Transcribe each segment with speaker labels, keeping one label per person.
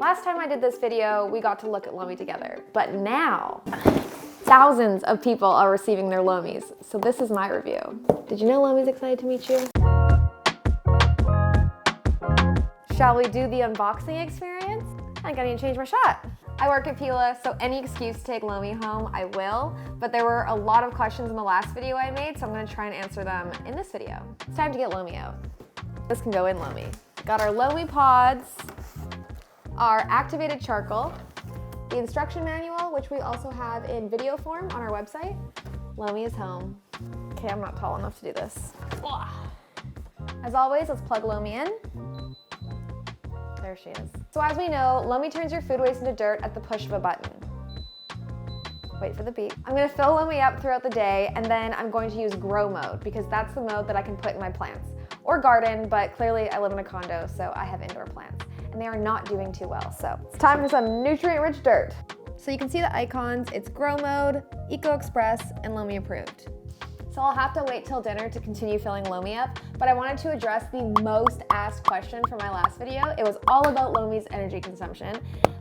Speaker 1: Last time I did this video, we got to look at Lomi together, but now thousands of people are receiving their Lomis, so this is my review. Did you know Lomi's excited to meet you? Shall we do the unboxing experience? I think I need to change my shot. I work at Pila, so any excuse to take Lomi home, I will, but there were a lot of questions in the last video I made, so I'm gonna try and answer them in this video. It's time to get Lomi out. This can go in Lomi. Got our Lomi pods, our activated charcoal, the instruction manual, which we also have in video form on our website. Lomi is home. Okay, I'm not tall enough to do this. As always, let's plug Lomi in. There she is. So as we know, Lomi turns your food waste into dirt at the push of a button. Wait for the beep. I'm gonna fill Lomi up throughout the day, and then I'm going to use grow mode because that's the mode that I can put in my plants. Or garden, but clearly I live in a condo, so I have indoor plants. And they are not doing too well, so it's time for some nutrient-rich dirt. So you can see the icons, it's grow mode, Eco Express, and Lomi approved. So I'll have to wait till dinner to continue filling Lomi up, but I wanted to address the most asked question from my last video. It was all about Lomi's energy consumption.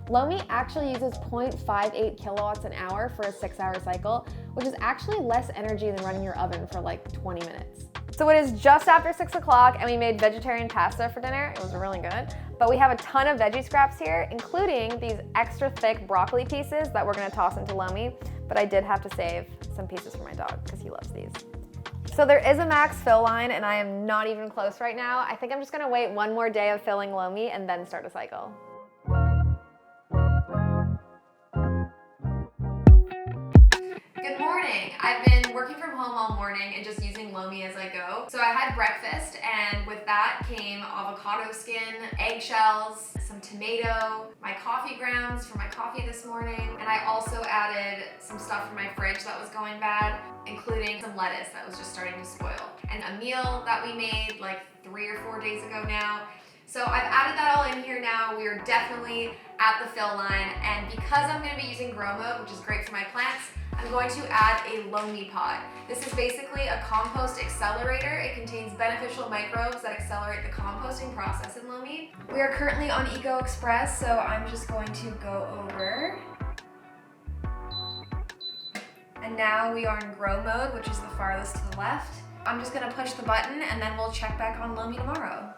Speaker 1: Lomi actually uses 0.58 kilowatts an hour for a 6-hour cycle, which is actually less energy than running your oven for like 20 minutes. So it is just after 6 o'clock and we made vegetarian pasta for dinner. It was really good. But we have a ton of veggie scraps here, including these extra thick broccoli pieces that we're gonna toss into Lomi. But I did have to save some pieces for my dog because he loves these. So there is a max fill line and I am not even close right now. I think I'm just gonna wait one more day of filling Lomi and then start a cycle. Good morning. I've been working from home all morning and just using Lomi as I go. So I had breakfast and with that came avocado skin, eggshells, some tomato, my coffee grounds for my coffee this morning, and I also added some stuff from my fridge that was going bad, including some lettuce that was just starting to spoil, and a meal that we made like 3 or 4 days ago now. So I've added that all in here now. We are definitely at the fill line, and because I'm going to be using grow mode, which is great for my plants, I'm going to add a Lomi pod. This is basically a compost accelerator. It contains beneficial microbes that accelerate the composting process in Lomi. We are currently on Eco Express, so I'm just going to go over. And now we are in grow mode, which is the farthest to the left. I'm just gonna push the button and then we'll check back on Lomi tomorrow.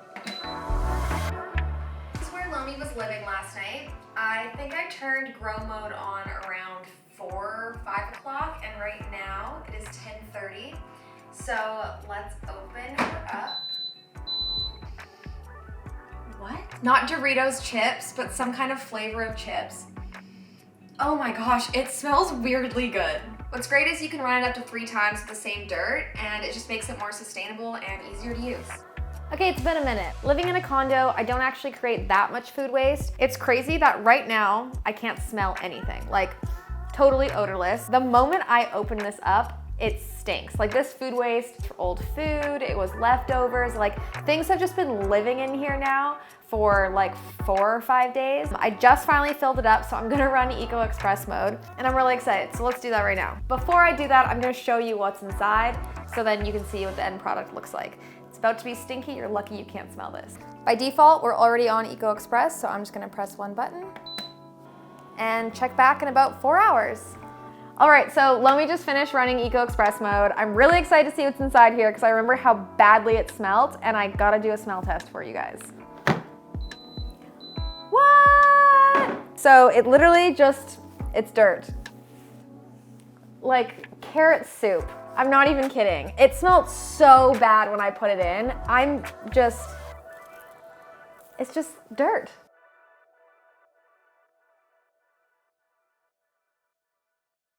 Speaker 1: This is where Lomi was living last night. I think I turned grow mode on around 4 or 5 o'clock, and right now it is 10:30. So let's open her up. What? Not Doritos chips, but some kind of flavor of chips. Oh my gosh, it smells weirdly good. What's great is you can run it up to 3 times with the same dirt, and it just makes it more sustainable and easier to use. Okay, it's been a minute. Living in a condo, I don't actually create that much food waste. It's crazy that right now, I can't smell anything. Like, totally odorless. The moment I open this up, it stinks. Like this food waste, old food, it was leftovers. Like things have just been living in here now for like 4 or 5 days. I just finally filled it up, so I'm gonna run Eco Express mode and I'm really excited. So let's do that right now. Before I do that, I'm gonna show you what's inside so then you can see what the end product looks like. It's about to be stinky. You're lucky you can't smell this. By default, we're already on Eco Express, so I'm just gonna press one button and check back in about 4 hours. All right, so Lomi just finished running Eco Express mode. I'm really excited to see what's inside here because I remember how badly it smelled, and I gotta do a smell test for you guys. What? So it literally just, it's dirt. Like carrot soup. I'm not even kidding. It smelled so bad when I put it in. It's just dirt.